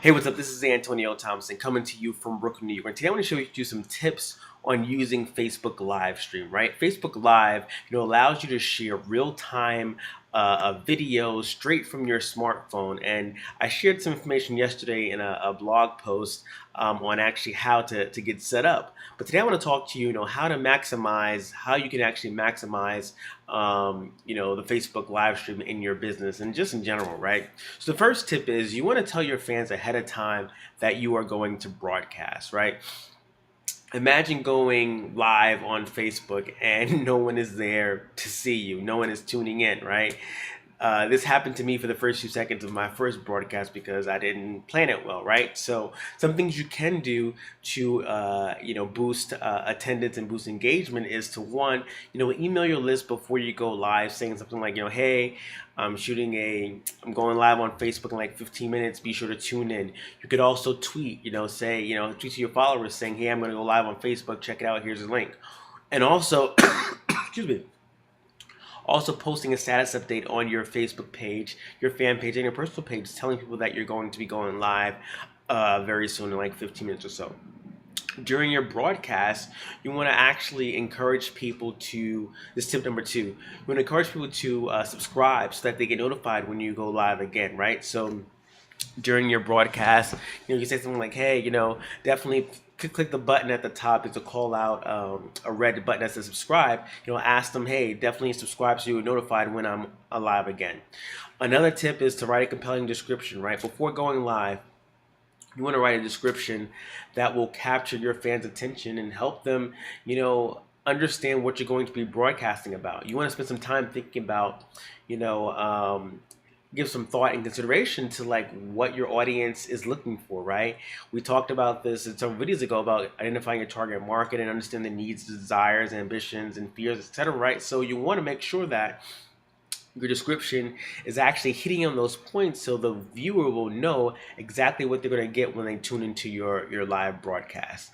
Hey, what's up? This is Antonio Thompson coming to you from Brooklyn, New York. And today I want to show you some tips on using Facebook live stream, right? Facebook Live, allows you to share real-time videos straight from your smartphone. And I shared some information yesterday in a blog post on actually how to get set up. But today I want to talk to you, how you can actually maximize, the Facebook live stream in your business and just in general, right? So the first tip is you want to tell your fans ahead of time that you are going to broadcast, right? Imagine going live on Facebook and no one is there to see you. No one is tuning in, right? This happened to me for the first few seconds of my first broadcast because I didn't plan it well, right? So some things you can do to, boost attendance and boost engagement is to one, email your list before you go live saying something like, hey, I'm going live on Facebook in like 15 minutes. Be sure to tune in. You could also tweet, tweet to your followers saying, hey, I'm going to go live on Facebook. Check it out. Here's a link. And also, excuse me. Also posting a status update on your Facebook page, your fan page, and your personal page, telling people that you're going to be going live very soon in like 15 minutes or so. During your broadcast, you want to actually encourage people to, this is tip number 2, you want to encourage people to subscribe so that they get notified when you go live again, right? So during your broadcast, you say something like, hey, definitely click the button at the top. It's a call out, a red button that says subscribe. Ask them, hey, definitely subscribe so you're notified when I'm live again. Another tip is to write a compelling description, right? Before going live, you want to write a description that will capture your fans' attention and help them, understand what you're going to be broadcasting about. You want to spend some time thinking about, give some thought and consideration to like what your audience is looking for, right? We talked about this in some videos ago about identifying your target market and understanding the needs, desires, ambitions, and fears, etc., right? So you want to make sure that your description is actually hitting on those points so the viewer will know exactly what they're going to get when they tune into your live broadcast.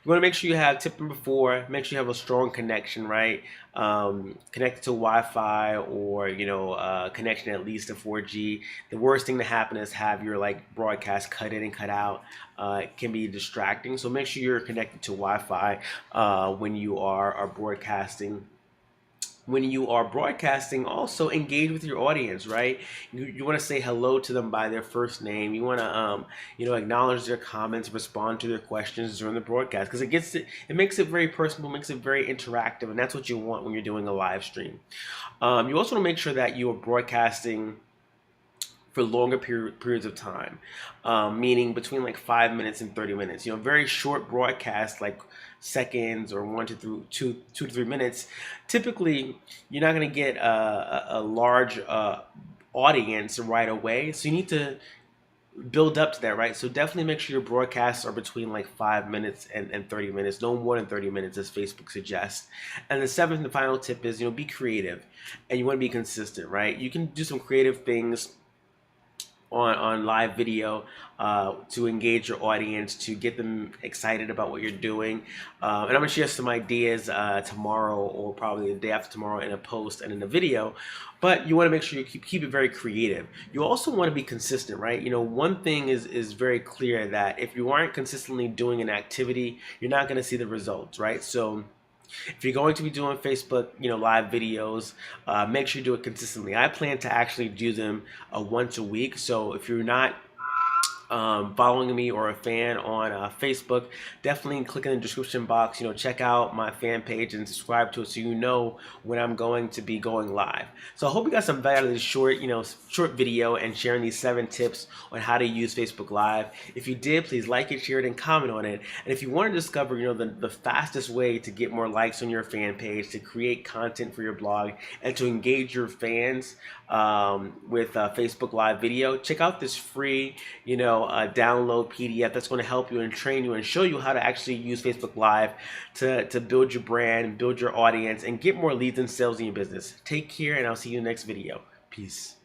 You want to make sure you have tip number 4, make sure you have a strong connection, right? Connected to Wi-Fi or, connection at least to 4G. The worst thing to happen is have your like broadcast cut in and cut out. It can be distracting. So make sure you're connected to Wi-Fi when you are broadcasting. When you are broadcasting, also engage with your audience, right? You want to say hello to them by their first name. You want to acknowledge their comments, respond to their questions during the broadcast, because it makes it very personal, makes it very interactive, and that's what you want when you're doing a live stream. You also want to make sure that you are broadcasting for longer periods of time, meaning between like 5 minutes and 30 minutes. Very short broadcasts like seconds or 2 to 3 minutes. Typically, you're not going to get a large audience right away, so you need to build up to that, right? So definitely make sure your broadcasts are between like 5 minutes and 30 minutes, no more than 30 minutes as Facebook suggests. And the 7th and final tip is, be creative, and you want to be consistent, right? You can do some creative things on live video to engage your audience, to get them excited about what you're doing. And I'm going to share some ideas tomorrow or probably the day after tomorrow in a post and in a video. But you want to make sure you keep it very creative. You also want to be consistent, right? One thing is very clear, that if you aren't consistently doing an activity, you're not going to see the results, right? So if you're going to be doing Facebook, live videos, make sure you do it consistently. I plan to actually do them once a week. So if you're not following me or a fan on Facebook, definitely click in the description box. Check out my fan page and subscribe to it so you know when I'm going to be going live. So I hope you got some value out of this short video and sharing these 7 tips on how to use Facebook Live. If you did, please like it, share it, and comment on it. And if you want to discover, the fastest way to get more likes on your fan page, to create content for your blog, and to engage your fans with Facebook Live video, check out this free, download PDF that's going to help you and train you and show you how to actually use Facebook Live to build your brand, build your audience, and get more leads and sales in your business. Take care, and I'll see you in the next video. Peace.